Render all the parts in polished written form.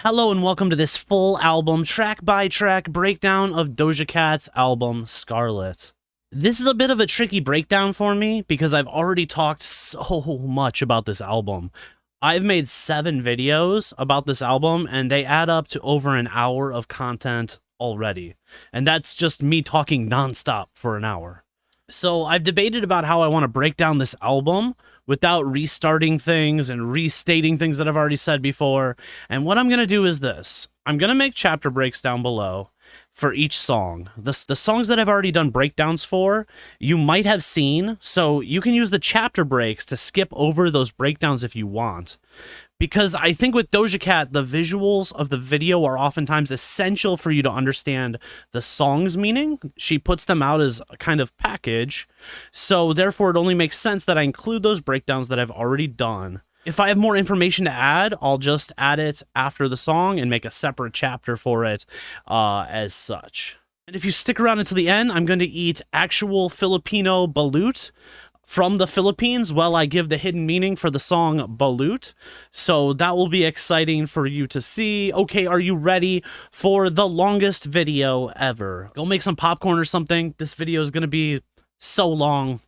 Hello and welcome to this full album track-by-track breakdown of Doja Cat's album, Scarlet. This is a bit of a tricky breakdown for me because I've already talked so much about this album. I've made 7 videos about this album and they add up to over an hour of content already. And that's just me talking nonstop for an hour. So I've debated about how I want to break down this album without restarting things and restating things that I've already said before. And what I'm going to do is this. I'm going to make chapter breaks down below for each song. The songs that I've already done breakdowns for, you might have seen, so you can use the chapter breaks to skip over those breakdowns if you want. Because I think with Doja Cat, the visuals of the video are oftentimes essential for you to understand the song's meaning. She puts them out as a kind of package, so therefore it only makes sense that I include those breakdowns that I've already done. If I have more information to add, I'll just add it after the song and make a separate chapter for it as such. And if you stick around until the end, I'm going to eat actual Filipino balut from the Philippines while I give the hidden meaning for the song Balut. So that will be exciting for you to see. Okay, are you ready for the longest video ever? Go make some popcorn or something. This video is going to be so long.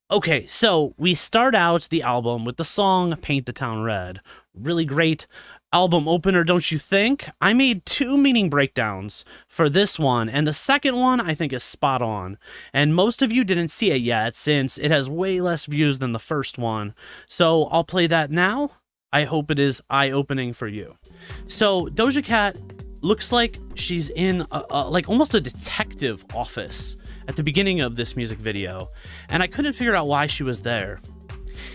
Okay, so we start out the album with the song Paint the Town Red. Really great album opener, don't you think? I made 2 meaning breakdowns for this one, and the second one I think is spot on. And most of you didn't see it yet since it has way less views than the first one. So I'll play that now. I hope it is eye-opening for you. So Doja Cat looks like she's in like almost a detective office at the beginning of this music video, and I couldn't figure out why she was there.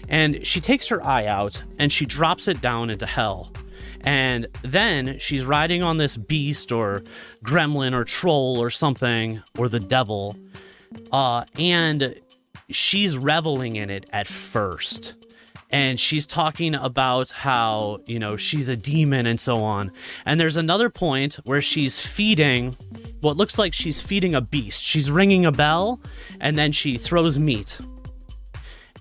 And she takes her eye out and she drops it down into hell. And then she's riding on this beast or gremlin or troll or something, or the devil, and she's reveling in it at first. And she's talking about how, you know, she's a demon and so on. And there's another point where she's feeding what looks like she's feeding a beast. She's ringing a bell and then she throws meat.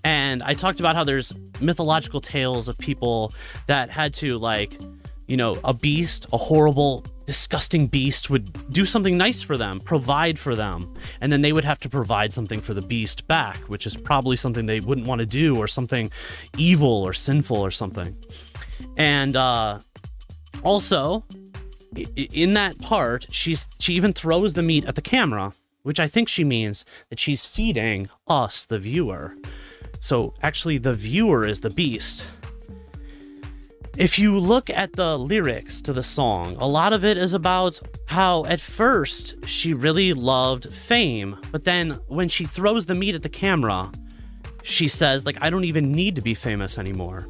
And I talked about how there's mythological tales of people that had to, like, you know, a beast, a horrible, disgusting beast would do something nice for them, provide for them, and then they would have to provide something for the beast back, which is probably something they wouldn't want to do, or something evil or sinful or something. And also, in that part, she even throws the meat at the camera, which I think she means that she's feeding us, the viewer. So actually, the viewer is the beast. If you look at the lyrics to the song, a lot of it is about how at first she really loved fame, but then when she throws the meat at the camera, she says, like, I don't even need to be famous anymore.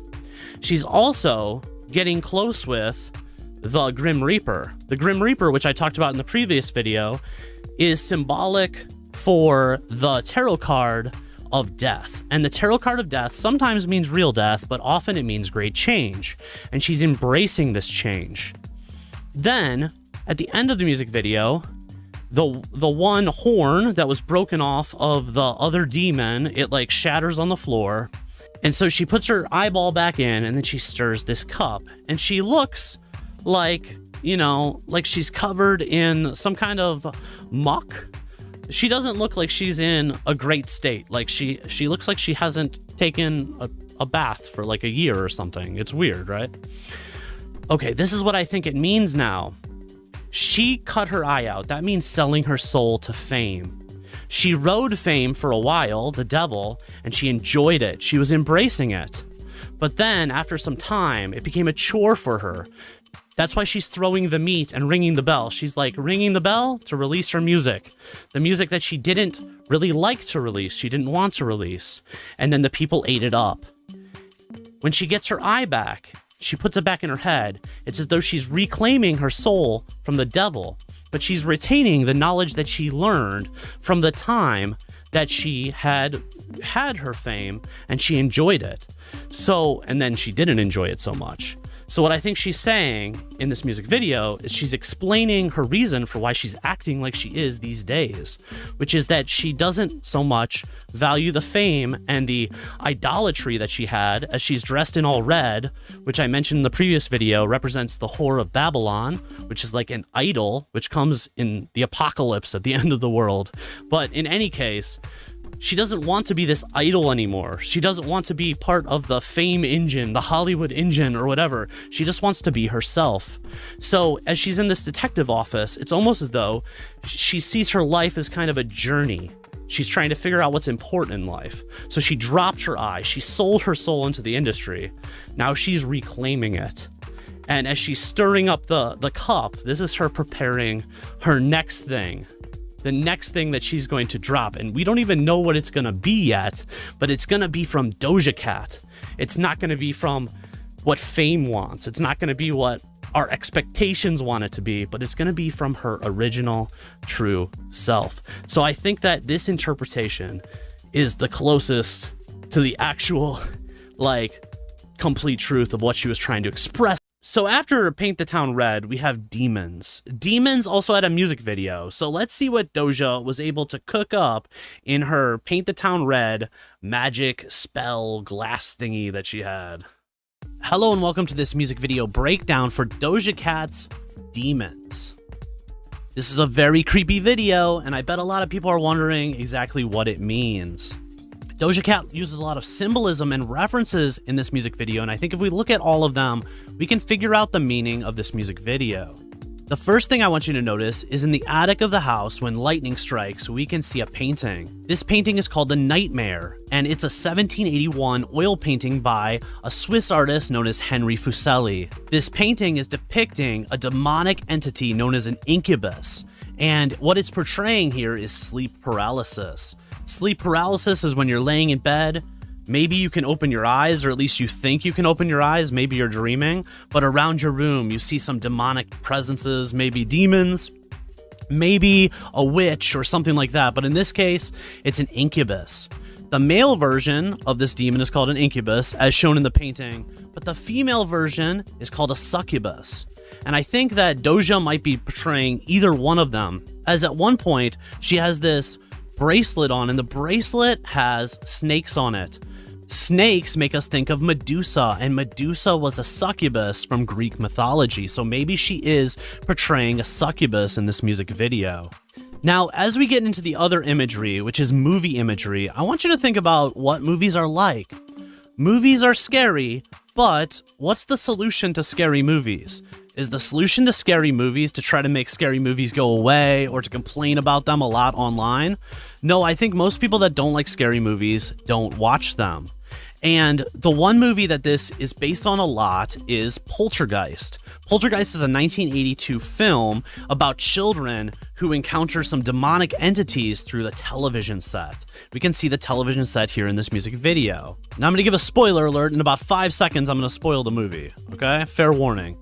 She's also getting close with the Grim Reaper. The Grim Reaper, which I talked about in the previous video, is symbolic for the tarot card of death. And the tarot card of death sometimes means real death, but often it means great change. And she's embracing this change. Then, at the end of the music video, the one horn that was broken off of the other demon, it like shatters on the floor. And so she puts her eyeball back in and then she stirs this cup. And she looks like, you know, like she's covered in some kind of muck. She doesn't look like she's in a great state. Like she looks like she hasn't taken a bath for like a year or something. It's weird, right? Okay, this is what I think it means now. She cut her eye out. That means selling her soul to fame. She rode fame for a while, the devil, and she enjoyed it. She was embracing it. But then, after some time, it became a chore for her. That's why she's throwing the meat and ringing the bell. She's like ringing the bell to release her music. The music that she didn't really like to release. She didn't want to release. And then the people ate it up. When she gets her eye back, she puts it back in her head. It's as though she's reclaiming her soul from the devil. But she's retaining the knowledge that she learned from the time that she had her fame and she enjoyed it. So, and then she didn't enjoy it so much. So what I think she's saying in this music video is she's explaining her reason for why she's acting like she is these days, which is that she doesn't so much value the fame and the idolatry that she had, as she's dressed in all red, which I mentioned in the previous video represents the whore of Babylon, which is like an idol, which comes in the apocalypse at the end of the world. But in any case, she doesn't want to be this idol anymore. She doesn't want to be part of the fame engine, the Hollywood engine, or whatever. She just wants to be herself. So as she's in this detective office, it's almost as though she sees her life as kind of a journey. She's trying to figure out what's important in life. So she dropped her eye. She sold her soul into the industry. Now she's reclaiming it. And as she's stirring up the cup, this is her preparing her next thing. The next thing that she's going to drop. And we don't even know what it's going to be yet, but it's going to be from Doja Cat. It's not going to be from what fame wants. It's not going to be what our expectations want it to be, but it's going to be from her original true self. So I think that this interpretation is the closest to the actual, like, complete truth of what she was trying to express. So after Paint the Town Red, we have Demons. Demons also had a music video. So let's see what Doja was able to cook up in her Paint the Town Red magic spell glass thingy that she had. Hello and welcome to this music video breakdown for Doja Cat's Demons. This is a very creepy video, and I bet a lot of people are wondering exactly what it means. Doja Cat uses a lot of symbolism and references in this music video, and I think if we look at all of them, we can figure out the meaning of this music video. The first thing I want you to notice is in the attic of the house, when lightning strikes, we can see a painting. This painting is called The Nightmare, and it's a 1781 oil painting by a Swiss artist known as Henry Fuseli. This painting is depicting a demonic entity known as an incubus, and what it's portraying here is sleep paralysis. Sleep paralysis is when you're laying in bed. Maybe you can open your eyes, or at least you think you can open your eyes. Maybe you're dreaming, but around your room, you see some demonic presences, maybe demons, maybe a witch or something like that. But in this case, it's an incubus. The male version of this demon is called an incubus, as shown in the painting, but the female version is called a succubus. And I think that Doja might be portraying either one of them, as at one point, she has this bracelet on, and the bracelet has snakes on it. Snakes make us think of Medusa, and Medusa was a succubus from Greek mythology, so maybe she is portraying a succubus in this music video. Now, as we get into the other imagery, which is movie imagery, I want you to think about what movies are like. Movies are scary, but what's the solution to scary movies? Is the solution to scary movies to try to make scary movies go away or to complain about them a lot online? No, I think most people that don't like scary movies don't watch them. And the one movie that this is based on a lot is Poltergeist. Poltergeist is a 1982 film about children who encounter some demonic entities through the television set. We can see the television set here in this music video. Now I'm going to give a spoiler alert. In about 5 seconds, I'm going to spoil the movie. Okay? Fair warning.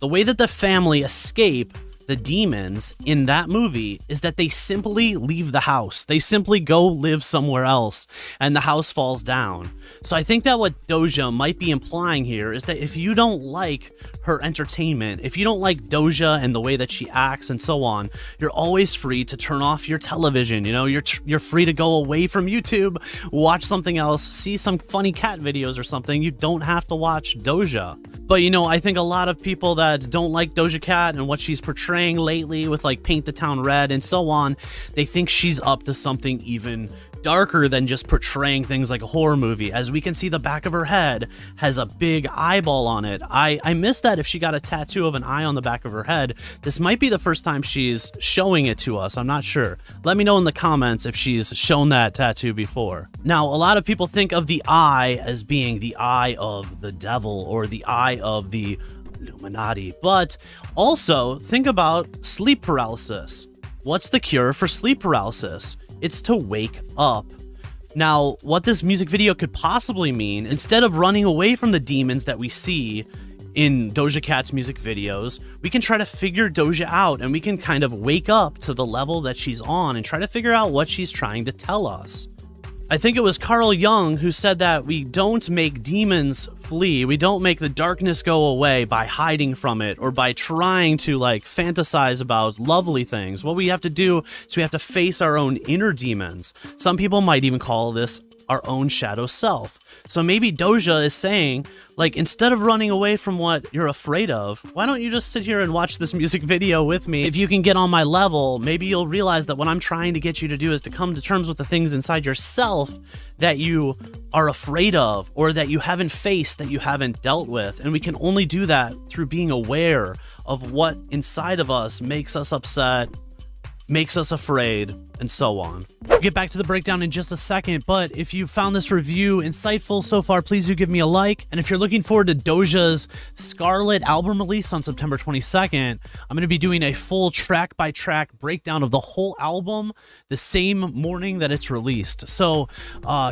The way that the family escape the demons in that movie is that they simply leave the house. They simply go live somewhere else, and the house falls down. So I think that what Doja might be implying here is that if you don't like her entertainment, if you don't like Doja and the way that she acts and so on, you're always free to turn off your television. You know, you're free to go away from YouTube, watch something else, see some funny cat videos or something. You don't have to watch Doja. But you know, I think a lot of people that don't like Doja Cat and what she's portraying lately with like Paint the Town Red and so on, they think she's up to something even darker than just portraying things like a horror movie. As we can see, the back of her head has a big eyeball on it. I missed that if she got a tattoo of an eye on the back of her head. This might be the first time she's showing it to us. I'm not sure. Let me know in the comments if she's shown that tattoo before. Now, a lot of people think of the eye as being the eye of the devil or the eye of the Illuminati, but also think about sleep paralysis. What's the cure for sleep paralysis? It's to wake up. Now, what this music video could possibly mean, instead of running away from the demons that we see in Doja Cat's music videos, we can try to figure Doja out, and we can kind of wake up to the level that she's on and try to figure out what she's trying to tell us. I think it was Carl Jung who said that we don't make demons flee. We don't make the darkness go away by hiding from it or by trying to like fantasize about lovely things. What we have to do is we have to face our own inner demons. Some people might even call this our own shadow self. So maybe Doja is saying, like, instead of running away from what you're afraid of, why don't you just sit here and watch this music video with me? If you can get on my level, maybe you'll realize that what I'm trying to get you to do is to come to terms with the things inside yourself that you are afraid of or that you haven't faced, that you haven't dealt with. And we can only do that through being aware of what inside of us makes us upset, makes us afraid, and so on. We'll get back to the breakdown in just a second, but if you found this review insightful so far, please do give me a like. And if you're looking forward to Doja's Scarlet album release on September 22nd, I'm going to be doing a full track-by-track breakdown of the whole album the same morning that it's released. So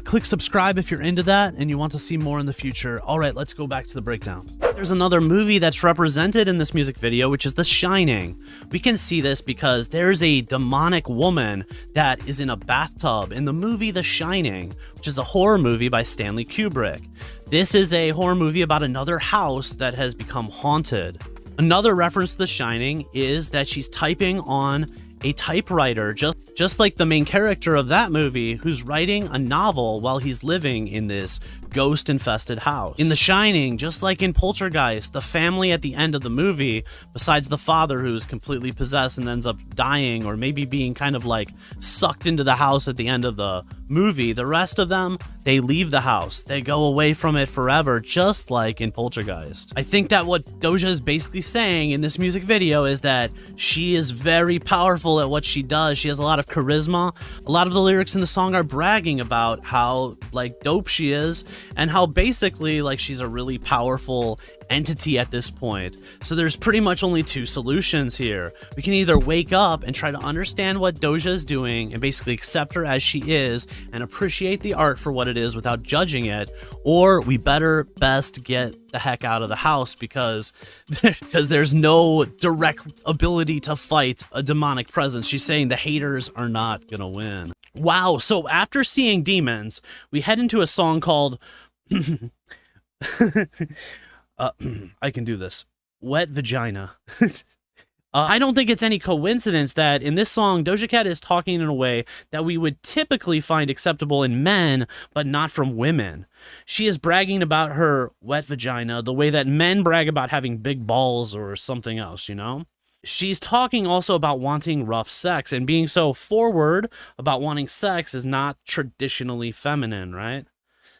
click subscribe if you're into that and you want to see more in the future. All right, let's go back to the breakdown. There's another movie that's represented in this music video, which is The Shining. We can see this because there's a demonic woman that is in a bathtub in the movie The Shining, which is a horror movie by Stanley Kubrick. This is a horror movie about another house that has become haunted. Another reference to The Shining is that she's typing on a typewriter, just like the main character of that movie, who's writing a novel while he's living in this ghost-infested house. In The Shining, just like in Poltergeist, the family at the end of the movie, besides the father who's completely possessed and ends up dying or maybe being kind of like sucked into the house at the end of the movie, the rest of them, they leave the house. They go away from it forever, just like in Poltergeist. I think that what Doja is basically saying in this music video is that she is very powerful at what she does. She has a lot of charisma. A lot of the lyrics in the song are bragging about how like dope she is and how basically like she's a really powerful entity at this point. So there's pretty much only two solutions here. We can either wake up and try to understand what Doja is doing and basically accept her as she is and appreciate the art for what it is without judging it, or we best get the heck out of the house because there's no direct ability to fight a demonic presence. She's saying the haters are not gonna win. Wow, so after seeing demons, we head into a song called I can do this. Wet Vagina. I don't think it's any coincidence that in this song, Doja Cat is talking in a way that we would typically find acceptable in men, but not from women. She is bragging about her wet vagina the way that men brag about having big balls or something else, you know? She's talking also about wanting rough sex, and being so forward about wanting sex is not traditionally feminine, right?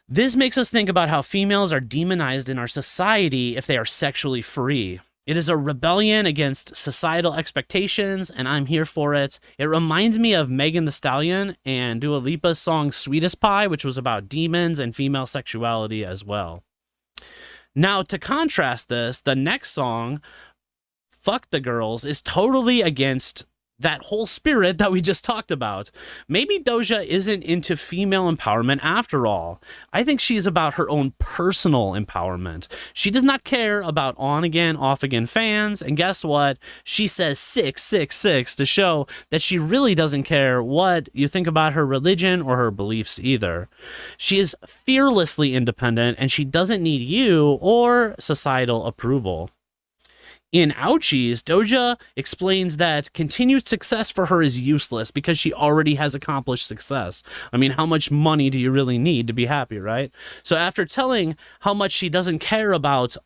This makes us think about how females are demonized in our society if they are sexually free. It is a rebellion against societal expectations, and I'm here for it. It reminds me of Megan Thee Stallion and Dua Lipa's song Sweetest Pie, which was about demons and female sexuality as well. Now, to contrast this, the next song, Fuck the Girls, is totally against that whole spirit that we just talked about. Maybe Doja isn't into female empowerment after all. I think she's about her own personal empowerment. She does not care about on-again, off-again fans, and guess what? She says 666 to show that she really doesn't care what you think about her religion or her beliefs either. She is fearlessly independent, and she doesn't need you or societal approval. In Ouchies, Doja explains that continued success for her is useless because she already has accomplished success. I mean, how much money do you really need to be happy, right? So after telling how much she doesn't care about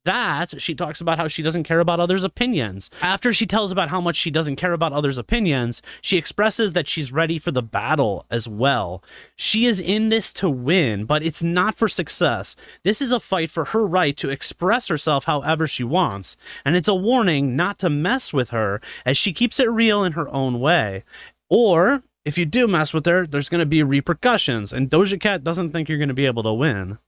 that, she talks about how she doesn't care about others' opinions. After she tells about how much she doesn't care about others' opinions, she expresses that she's ready for the battle as well. She is in this to win, but it's not for success. This is a fight for her right to express herself however she wants, and it's a warning not to mess with her as she keeps it real in her own way. Or, if you do mess with her, there's going to be repercussions, and Doja Cat doesn't think you're going to be able to win.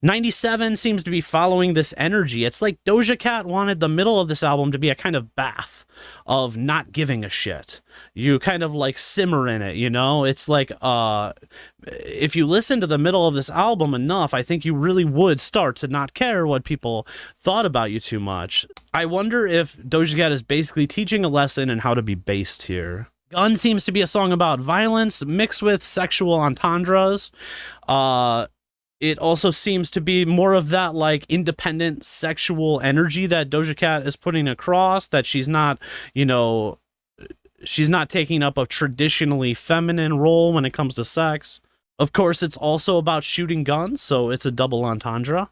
97 seems to be following this energy. It's like Doja Cat wanted the middle of this album to be a kind of bath of not giving a shit. You kind of like simmer in it, you know? It's like, if you listen to the middle of this album enough, I think you really would start to not care what people thought about you too much. I wonder if Doja Cat is basically teaching a lesson in how to be based here. Gun seems to be a song about violence mixed with sexual entendres. It also seems to be more of that like independent sexual energy that Doja Cat is putting across, that she's not, you know, she's not taking up a traditionally feminine role when it comes to sex. Of course, it's also about shooting guns, so it's a double entendre.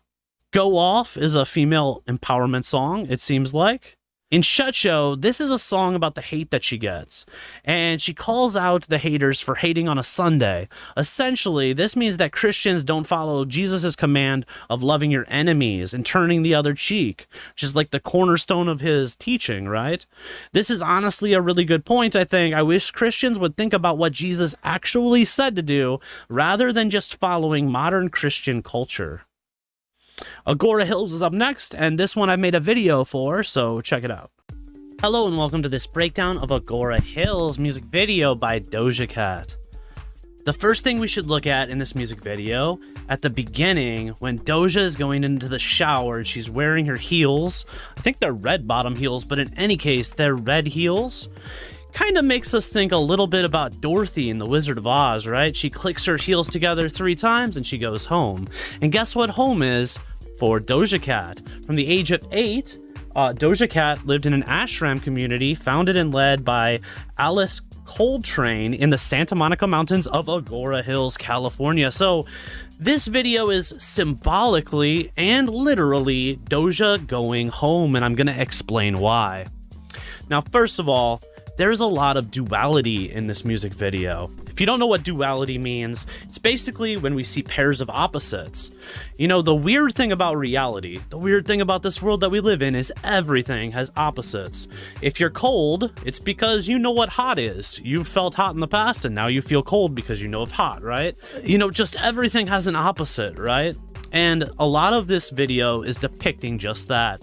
Go Off is a female empowerment song, it seems like. In Shutcho, this is a song about the hate that she gets, and she calls out the haters for hating on a Sunday. Essentially, this means that Christians don't follow Jesus' command of loving your enemies and turning the other cheek, which is like the cornerstone of his teaching, right? This is honestly a really good point, I think. I wish Christians would think about what Jesus actually said to do, rather than just following modern Christian culture. Agora Hills is up next, and this one I made a video for, so check it out. Hello and welcome to this breakdown of Agora Hills music video by Doja Cat. The first thing we should look at in this music video, at the beginning, when Doja is going into the shower and she's wearing her heels, I think they're red bottom heels, but in any case, they're red heels, kind of makes us think a little bit about Dorothy in The Wizard of Oz, right? She clicks her heels together 3 times and she goes home. And guess what home is for Doja Cat? From the age of 8, Doja Cat lived in an ashram community founded and led by Alice Coltrane in the Santa Monica Mountains of Agora Hills, California. So this video is symbolically and literally Doja going home, and I'm going to explain why. Now, first of all, there's a lot of duality in this music video. If you don't know what duality means, it's basically when we see pairs of opposites. You know, the weird thing about reality, the weird thing about this world that we live in is everything has opposites. If you're cold, it's because you know what hot is. You've felt hot in the past and now you feel cold because you know of hot, right? You know, just everything has an opposite, right? And a lot of this video is depicting just that.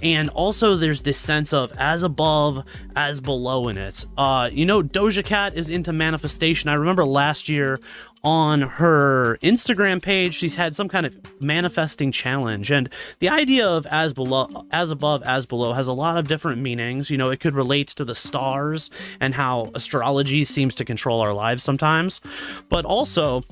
And also there's this sense of as above, as below in it. You know, Doja Cat is into manifestation. I remember last year on her Instagram page, she's had some kind of manifesting challenge. And the idea of as below, as above, as below has a lot of different meanings. You know, it could relate to the stars and how astrology seems to control our lives sometimes. But also,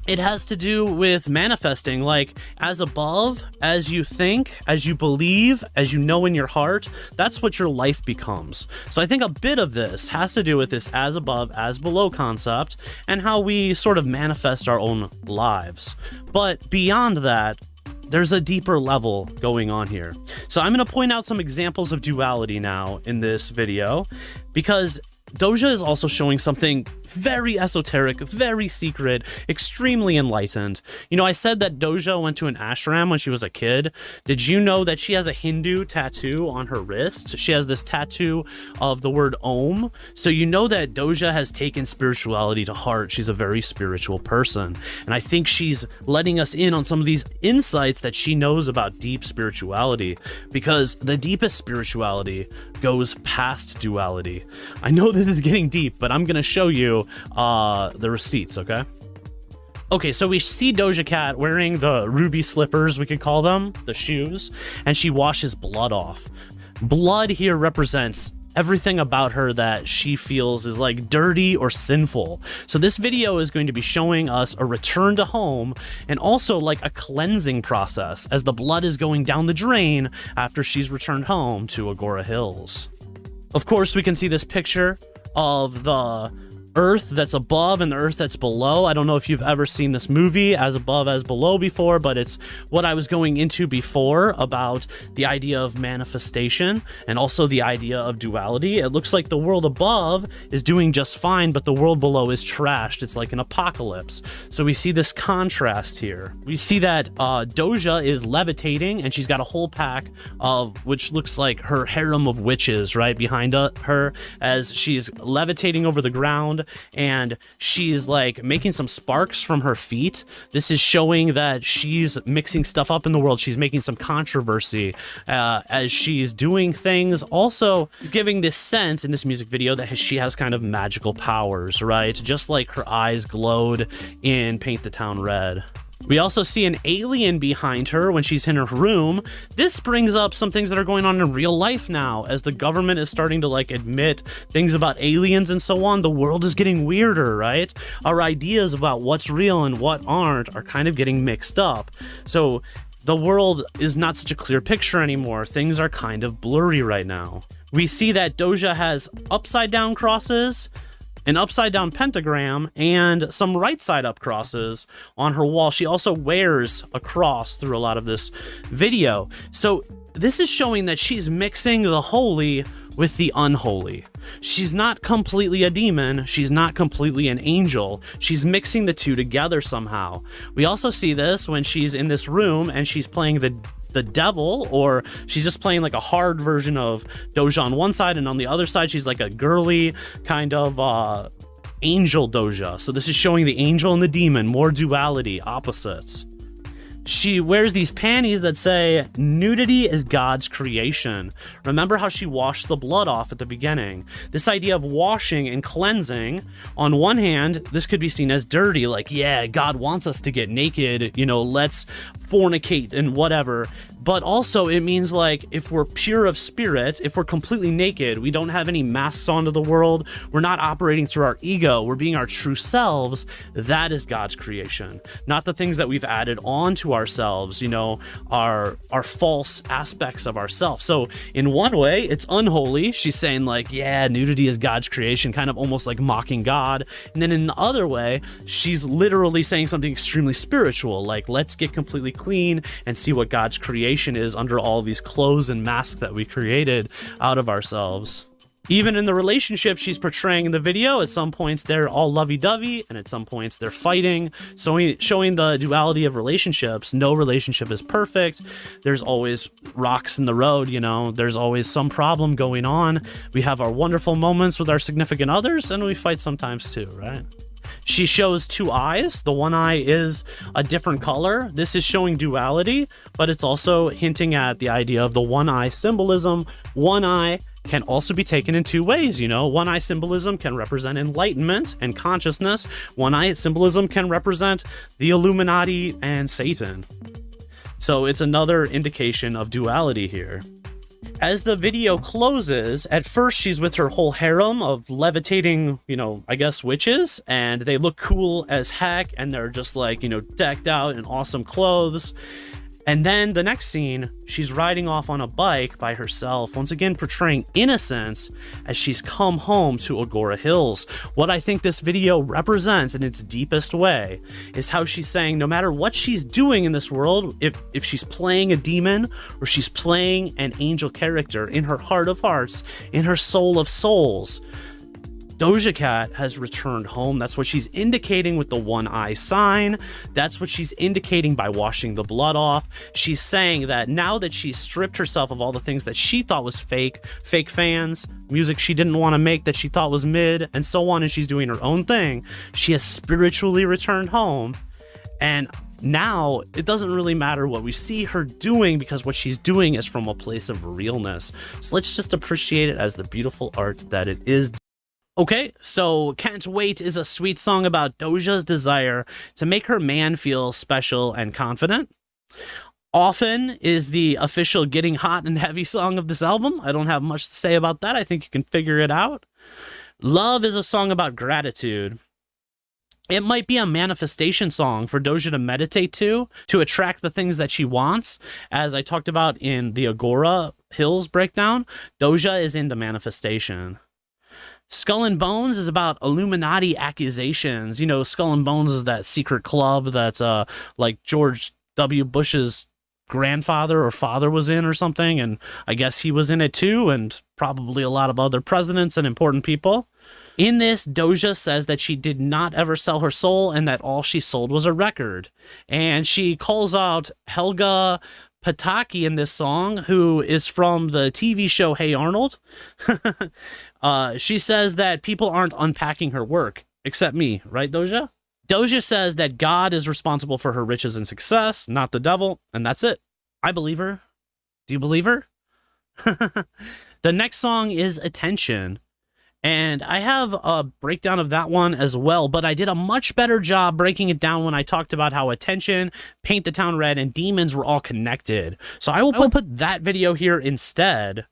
it has to do with manifesting, like as above, as you think, as you believe, as you know in your heart, that's what your life becomes. So I think a bit of this has to do with this as above, as below concept and how we sort of manifest our own lives. But beyond that, there's a deeper level going on here. So I'm going to point out some examples of duality now in this video, because Doja is also showing something very esoteric, very secret, extremely enlightened. You know, I said that Doja went to an ashram when she was a kid. Did you know that she has a Hindu tattoo on her wrist? She has this tattoo of the word Om. So you know that Doja has taken spirituality to heart. She's a very spiritual person. And I think she's letting us in on some of these insights that she knows about deep spirituality, because the deepest spirituality goes past duality. I know this is getting deep, but I'm gonna show you the receipts, okay? Okay, so we see Doja Cat wearing the ruby slippers, we could call them, the shoes, and she washes blood off. Blood here represents everything about her that she feels is like dirty or sinful. So this video is going to be showing us a return to home and also like a cleansing process as the blood is going down the drain after she's returned home to Agora Hills. Of course, we can see this picture of the earth that's above and the earth that's below. I don't know if you've ever seen this movie, As Above, As Below, before, but it's what I was going into before about the idea of manifestation and also the idea of duality. It looks like the world above is doing just fine, but the world below is trashed. It's like an apocalypse. So we see this contrast here. We see that Doja is levitating and she's got a whole pack of, which looks like her harem of witches right behind her as she's levitating over the ground. And she's like making some sparks from her feet. This is showing that she's mixing stuff up in the world. She's making some controversy as she's doing things. Also giving this sense in this music video that she has kind of magical powers, right? Just like her eyes glowed in Paint the Town Red. We also see an alien behind her when she's in her room. This brings up some things that are going on in real life now, as the government is starting to like admit things about aliens and so on. The world is getting weirder, right? Our ideas about what's real and what aren't are kind of getting mixed up. So the world is not such a clear picture anymore. Things are kind of blurry right now. We see that Doja has upside down crosses, an upside down pentagram, and some right side up crosses on her wall. She also wears a cross through a lot of this video. So this is showing that she's mixing the holy with the unholy. She's not completely a demon. She's not completely an angel. She's mixing the two together somehow. We also see this when she's in this room and she's playing the devil, or she's just playing like a hard version of Doja on one side, and on the other side she's like a girly kind of angel Doja. So this is showing the angel and the demon, more duality, opposites. She wears these panties that say, nudity is God's creation. Remember how she washed the blood off at the beginning? This idea of washing and cleansing, on one hand, this could be seen as dirty, like, yeah, God wants us to get naked, you know, let's fornicate and whatever. But also it means like, if we're pure of spirit, if we're completely naked, we don't have any masks onto the world, we're not operating through our ego, we're being our true selves, that is God's creation. Not the things that we've added on to ourselves, you know, our false aspects of ourselves. So in one way, it's unholy. She's saying like, yeah, nudity is God's creation, kind of almost like mocking God. And then in the other way, she's literally saying something extremely spiritual, like, let's get completely clean and see what God's creation is under all these clothes and masks that we created out of ourselves. Even in the relationship she's portraying in the video, at some points they're all lovey-dovey, and at some points they're fighting, showing the duality of relationships. No relationship is perfect. There's always rocks in the road, you know, there's always some problem going on. We have our wonderful moments with our significant others, and we fight sometimes too, right? She shows two eyes. The one eye is a different color. This is showing duality, but it's also hinting at the idea of the one eye symbolism. One eye can also be taken in two ways, you know. One eye symbolism can represent enlightenment and consciousness. One eye symbolism can represent the Illuminati and Satan. So it's another indication of duality here. As the video closes, at first she's with her whole harem of levitating, you know, I guess witches, and they look cool as heck, and they're just like, you know, decked out in awesome clothes. And then the next scene, she's riding off on a bike by herself, once again portraying innocence as she's come home to Agora Hills. What I think this video represents in its deepest way is how she's saying no matter what she's doing in this world, if she's playing a demon or she's playing an angel character, in her heart of hearts, in her soul of souls, Doja Cat has returned home. That's what she's indicating with the one eye sign. That's what she's indicating by washing the blood off. She's saying that now that she's stripped herself of all the things that she thought was fake fans, music she didn't want to make that she thought was mid, and so on, and she's doing her own thing, she has spiritually returned home. And now it doesn't really matter what we see her doing, because what she's doing is from a place of realness. So let's just appreciate it as the beautiful art that it is. Okay, so Can't Wait is a sweet song about Doja's desire to make her man feel special and confident. Often is the official Getting Hot and Heavy song of this album. I don't have much to say about that. I think you can figure it out. Love is a song about gratitude. It might be a manifestation song for Doja to meditate to attract the things that she wants. As I talked about in the Agora Hills breakdown, Doja is into manifestation. Skull and Bones is about Illuminati accusations. You know, Skull and Bones is that secret club that's like George W. Bush's grandfather or father was in or something, and I guess he was in it too, and probably a lot of other presidents and important people. In this, Doja says that she did not ever sell her soul and that all she sold was a record. And she calls out Helga Pataki in this song, who is from the TV show Hey Arnold. She says that people aren't unpacking her work, except me, right, Doja? Doja says that God is responsible for her riches and success, not the devil, and that's it. I believe her. Do you believe her? The next song is Attention. And I have a breakdown of that one as well, but I did a much better job breaking it down when I talked about how Attention, Paint the Town Red, and Demons were all connected. So I will put that video here instead.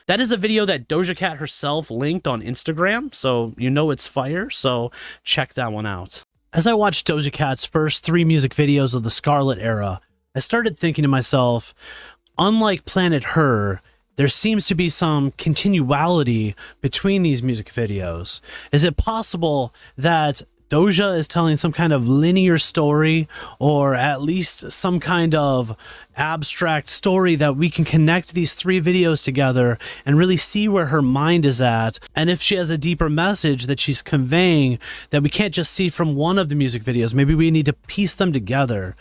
That is a video that Doja Cat herself linked on Instagram, so you know it's fire, so check that one out. As I watched Doja Cat's first 3 music videos of the Scarlet era, I started thinking to myself, unlike Planet Her, there seems to be some continuality between these music videos. Is it possible that Doja is telling some kind of linear story, or at least some kind of abstract story that we can connect these 3 videos together and really see where her mind is at, and if she has a deeper message that she's conveying that we can't just see from one of the music videos? Maybe we need to piece them together.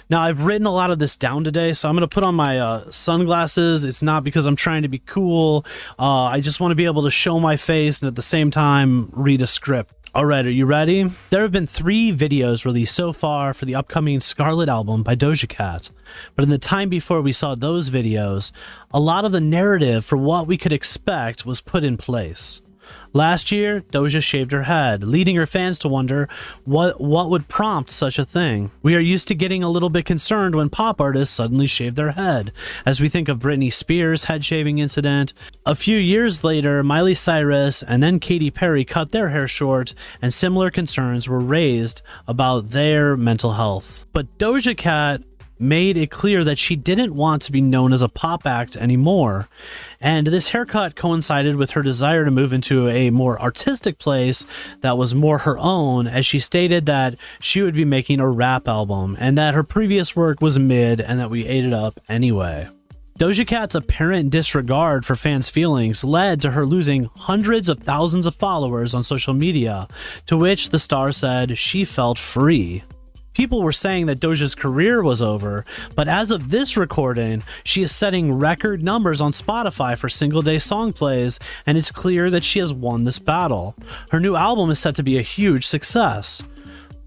Now, I've written a lot of this down today, so I'm going to put on my sunglasses. It's not because I'm trying to be cool. I just want to be able to show my face and at the same time read a script. Alright, are you ready? There have been 3 videos released so far for the upcoming Scarlet album by Doja Cat, but in the time before we saw those videos, a lot of the narrative for what we could expect was put in place. Last year, Doja shaved her head, leading her fans to wonder what would prompt such a thing. We are used to getting a little bit concerned when pop artists suddenly shave their head, as we think of Britney Spears' head shaving incident. A few years later, Miley Cyrus and then Katy Perry cut their hair short, and similar concerns were raised about their mental health. But Doja Cat made it clear that she didn't want to be known as a pop act anymore, and this haircut coincided with her desire to move into a more artistic place that was more her own, as she stated that she would be making a rap album and that her previous work was mid and that we ate it up anyway. Doja Cat's apparent disregard for fans' feelings led to her losing hundreds of thousands of followers on social media, to which the star said she felt free. People were saying that Doja's career was over, but as of this recording, she is setting record numbers on Spotify for single-day song plays, and it's clear that she has won this battle. Her new album is set to be a huge success.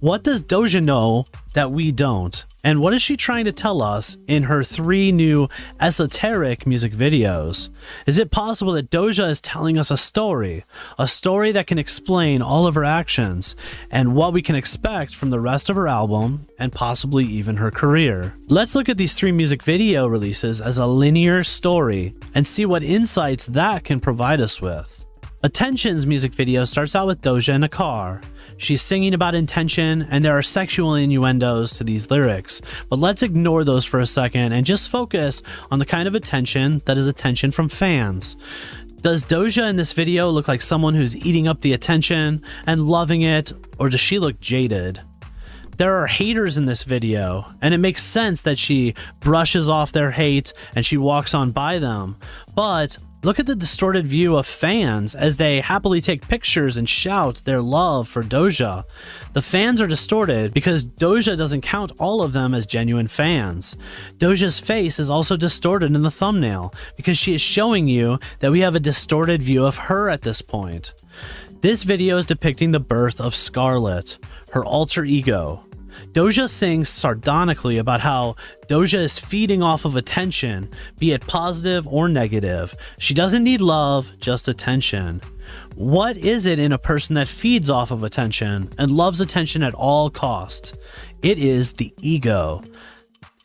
What does Doja know that we don't? And what is she trying to tell us in her 3 new esoteric music videos? Is it possible that Doja is telling us a story that can explain all of her actions and what we can expect from the rest of her album and possibly even her career? Let's look at these 3 music video releases as a linear story and see what insights that can provide us with. Attention's music video starts out with Doja in a car. She's singing about intention, and there are sexual innuendos to these lyrics, but let's ignore those for a second and just focus on the kind of attention that is attention from fans. Does Doja in this video look like someone who's eating up the attention and loving it, or does she look jaded? There are haters in this video, and it makes sense that she brushes off their hate and she walks on by them, but look at the distorted view of fans as they happily take pictures and shout their love for Doja. The fans are distorted because Doja doesn't count all of them as genuine fans. Doja's face is also distorted in the thumbnail because she is showing you that we have a distorted view of her at this point. This video is depicting the birth of Scarlet, her alter ego. Doja sings sardonically about how Doja is feeding off of attention, be it positive or negative. She doesn't need love, just attention. What is it in a person that feeds off of attention and loves attention at all costs? It is the ego.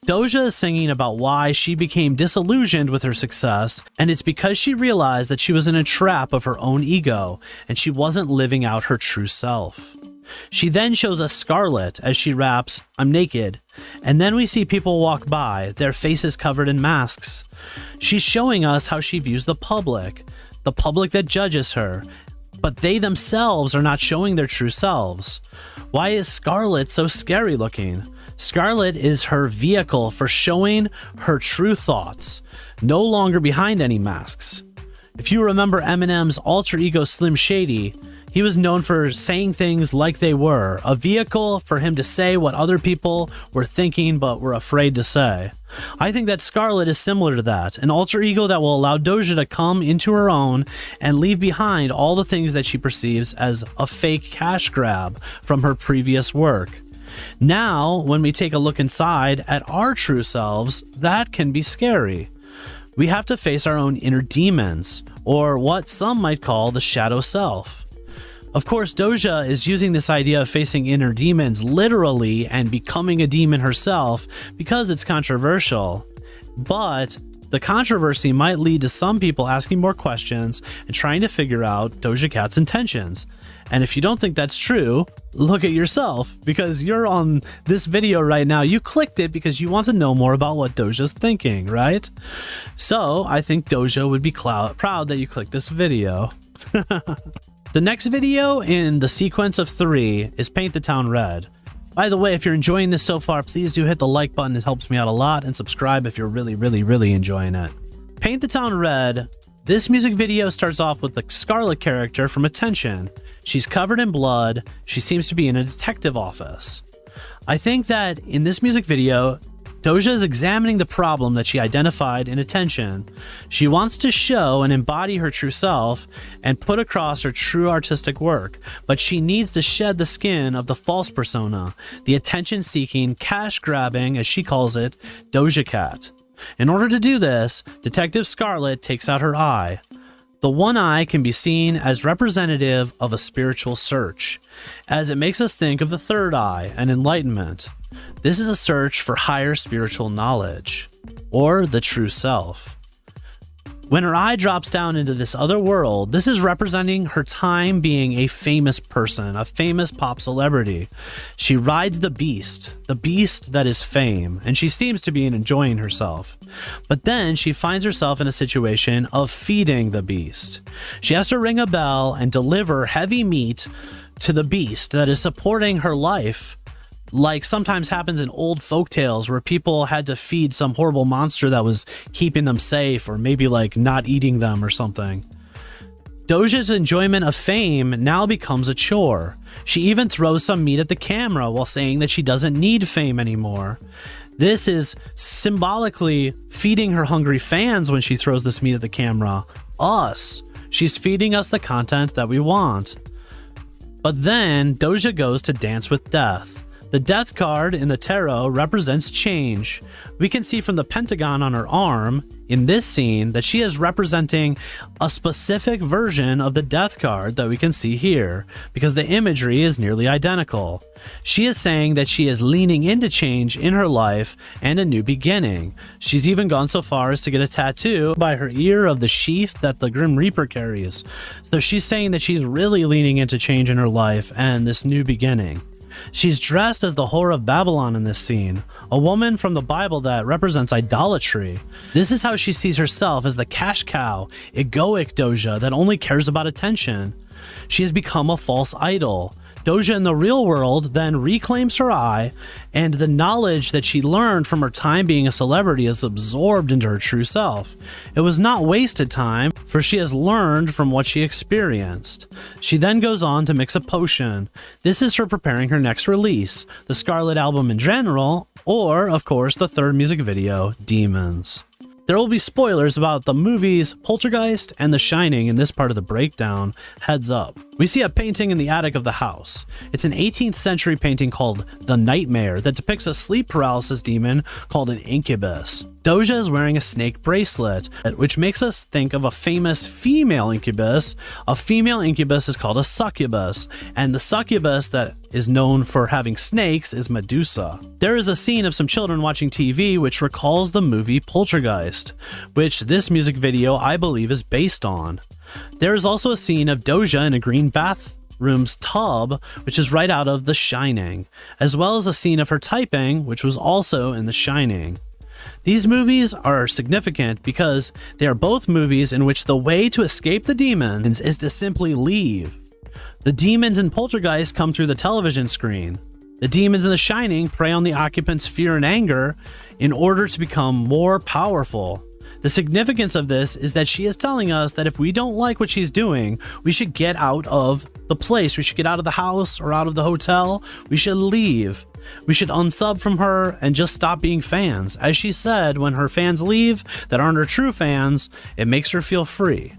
Doja is singing about why she became disillusioned with her success, and it's because she realized that she was in a trap of her own ego and she wasn't living out her true self. She then shows us Scarlet as she raps, "I'm naked," and then we see people walk by, their faces covered in masks. She's showing us how she views the public that judges her, but they themselves are not showing their true selves. Why is Scarlet so scary looking? Scarlet is her vehicle for showing her true thoughts, no longer behind any masks. If you remember Eminem's alter ego Slim Shady, he was known for saying things like they were, a vehicle for him to say what other people were thinking but were afraid to say. I think that Scarlet is similar to that, an alter ego that will allow Doja to come into her own and leave behind all the things that she perceives as a fake cash grab from her previous work. Now, when we take a look inside at our true selves, that can be scary. We have to face our own inner demons, or what some might call the shadow self. Of course, Doja is using this idea of facing inner demons literally and becoming a demon herself because it's controversial. But the controversy might lead to some people asking more questions and trying to figure out Doja Cat's intentions. And if you don't think that's true, look at yourself, because you're on this video right now. You clicked it because you want to know more about what Doja's thinking, right? So I think Doja would be proud that you clicked this video. The next video in the sequence of 3 is Paint the Town Red. By the way, if you're enjoying this so far, please do hit the like button. It helps me out a lot, and subscribe if you're really enjoying it. Paint the Town Red. This music video starts off with the Scarlet character from Attention. She's covered in blood. She seems to be in a detective office. I think that in this music video, Doja is examining the problem that she identified in Attention. She wants to show and embody her true self and put across her true artistic work, but she needs to shed the skin of the false persona, the attention-seeking, cash-grabbing, as she calls it, Doja Cat. In order to do this, Detective Scarlet takes out her eye. The one eye can be seen as representative of a spiritual search, as it makes us think of the third eye and enlightenment. This is a search for higher spiritual knowledge, or the true self. When her eye drops down into this other world, this is representing her time being a famous person, a famous pop celebrity. She rides the beast that is fame, and she seems to be enjoying herself. But then she finds herself in a situation of feeding the beast. She has to ring a bell and deliver heavy meat to the beast that is supporting her life, like sometimes happens in old folk tales where people had to feed some horrible monster that was keeping them safe, or maybe like not eating them or something. Doja's enjoyment of fame now becomes a chore. She even throws some meat at the camera while saying that she doesn't need fame anymore. This is symbolically feeding her hungry fans when she throws this meat at the camera. Us. She's feeding us the content that we want. But then Doja goes to dance with death. The death card in the tarot represents change. We can see from the pentagon on her arm in this scene that she is representing a specific version of the death card that we can see here, because the imagery is nearly identical. She is saying that she is leaning into change in her life and a new beginning. She's even gone so far as to get a tattoo by her ear of the sheath that the Grim Reaper carries. So she's saying that she's really leaning into change in her life and this new beginning. She's dressed as the whore of Babylon in this scene, a woman from the Bible that represents idolatry. This is how she sees herself, as the cash cow, egoic Doja that only cares about attention. She has become a false idol. Doja in the real world then reclaims her eye, and the knowledge that she learned from her time being a celebrity is absorbed into her true self. It was not wasted time, for she has learned from what she experienced. She then goes on to mix a potion. This is her preparing her next release, the Scarlet album in general, or, of course, the third music video, Demons. There will be spoilers about the movies Poltergeist and The Shining in this part of the breakdown. Heads up. We see a painting in the attic of the house. It's an 18th century painting called The Nightmare that depicts a sleep paralysis demon called an incubus. Doja is wearing a snake bracelet, which makes us think of a famous female incubus. A female incubus is called a succubus, and the succubus that is known for having snakes is Medusa. There is a scene of some children watching TV which recalls the movie Poltergeist, which this music video I believe is based on. There is also a scene of Doja in a green bathroom's tub, which is right out of The Shining, as well as a scene of her typing, which was also in The Shining. These movies are significant because they are both movies in which the way to escape the demons is to simply leave. The demons in Poltergeist come through the television screen. The demons in The Shining prey on the occupant's fear and anger in order to become more powerful. The significance of this is that she is telling us that if we don't like what she's doing, we should get out of the place. We should get out of the house or out of the hotel. We should leave. We should unsub from her and just stop being fans. As she said, when her fans leave that aren't her true fans, it makes her feel free.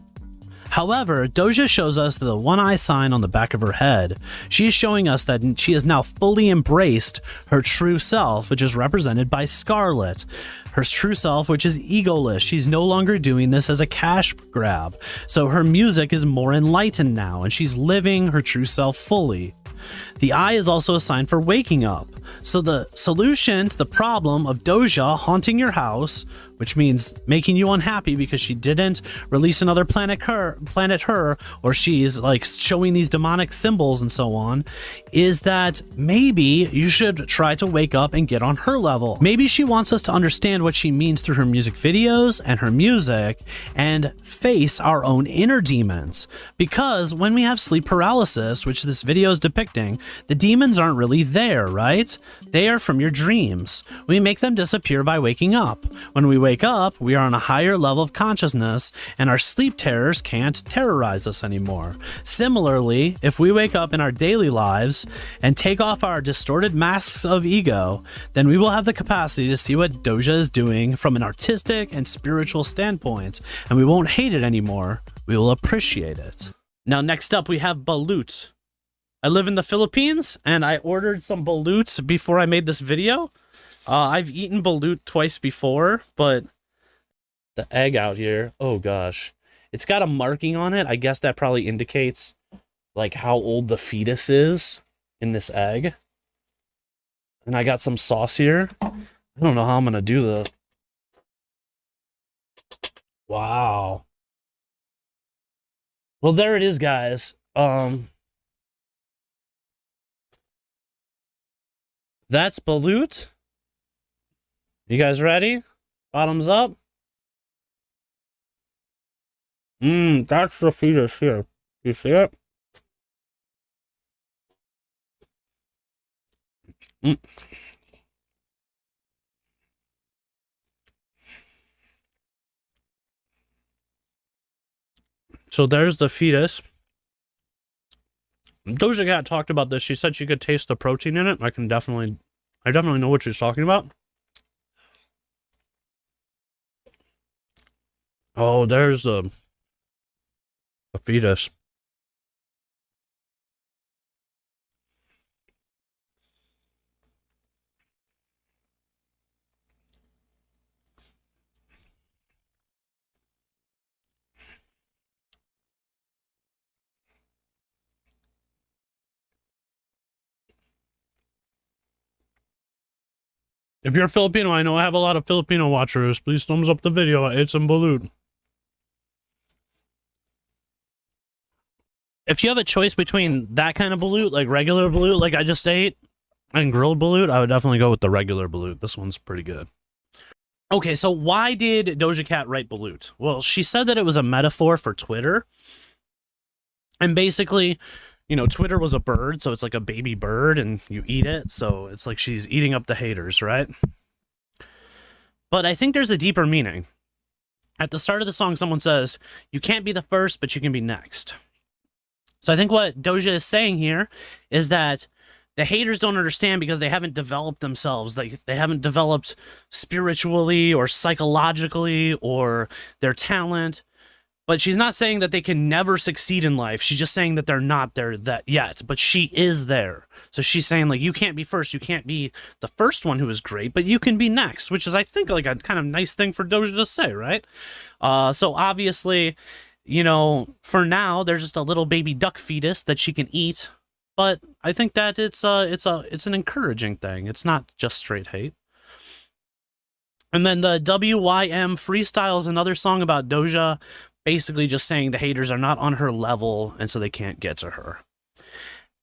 However, Doja shows us the one eye sign on the back of her head. She is showing us that she has now fully embraced her true self, which is represented by Scarlet. Her true self, which is egoless. She's no longer doing this as a cash grab. So her music is more enlightened now, and she's living her true self fully. The eye is also a sign for waking up. So the solution to the problem of Doja haunting your house, which means making you unhappy because she didn't release another planet her, or she's like showing these demonic symbols and so on, is that maybe you should try to wake up and get on her level. Maybe she wants us to understand what she means through her music videos and her music and face our own inner demons. Because when we have sleep paralysis, which this video is depicting, the demons aren't really there, right? They are from your dreams. We make them disappear by waking up. When we wake up, we are on a higher level of consciousness, and our sleep terrors can't terrorize us anymore. Similarly, if we wake up in our daily lives and take off our distorted masks of ego, then we will have the capacity to see what Doja is doing from an artistic and spiritual standpoint, and we won't hate it anymore. We will appreciate it. Now, next up, we have balut. I live in the Philippines, and I ordered some balut before I made this video. I've eaten balut twice before, but the egg out here, oh gosh. It's got a marking on it. I guess that probably indicates like how old the fetus is in this egg. And I got some sauce here. I don't know how I'm gonna do this. Wow. Well, there it is, guys. That's balut. You guys ready? Bottoms up. That's the fetus here. You see it? So there's the fetus. Doja Cat talked about this. She said she could taste the protein in it. I definitely know what she's talking about. Oh, there's the fetus. If you're Filipino, I know I have a lot of Filipino watchers. Please thumbs up the video. I ate some balut. If you have a choice between that kind of balut, like regular balut, like I just ate, and grilled balut, I would definitely go with the regular balut. This one's pretty good. Okay, so why did Doja Cat write balut? Well, she said that it was a metaphor for Twitter. And basically, you know, Twitter was a bird, so it's like a baby bird, and you eat it, so it's like she's eating up the haters, right? But I think there's a deeper meaning. At the start of the song, someone says, you can't be the first, but you can be next. So I think what Doja is saying here is that the haters don't understand because they haven't developed themselves. They haven't developed spiritually or psychologically or their talent. But she's not saying that they can never succeed in life. She's just saying that they're not there yet. But she is there. So she's saying, like, you can't be first. You can't be the first one who is great, but you can be next, which is, I think, like a kind of nice thing for Doja to say, right? So obviously, you know, for now, there's just a little baby duck fetus that she can eat. But I think that it's an encouraging thing. It's not just straight hate. And then the WYM Freestyle is another song about Doja, basically just saying the haters are not on her level, and so they can't get to her.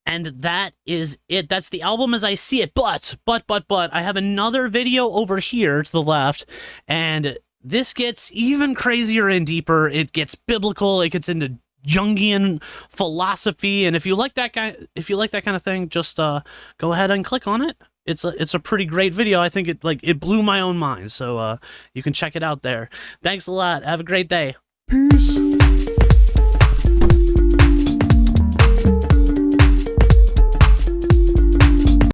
And that is it. That's the album as I see it. But, I have another video over here to the left, and this gets even crazier and deeper. It gets biblical. It gets into Jungian philosophy, and if you like that kind of thing, just go ahead and click on it. It's a pretty great video. I think it blew my own mind. So you can check it out there. Thanks a lot. Have a great day. Peace.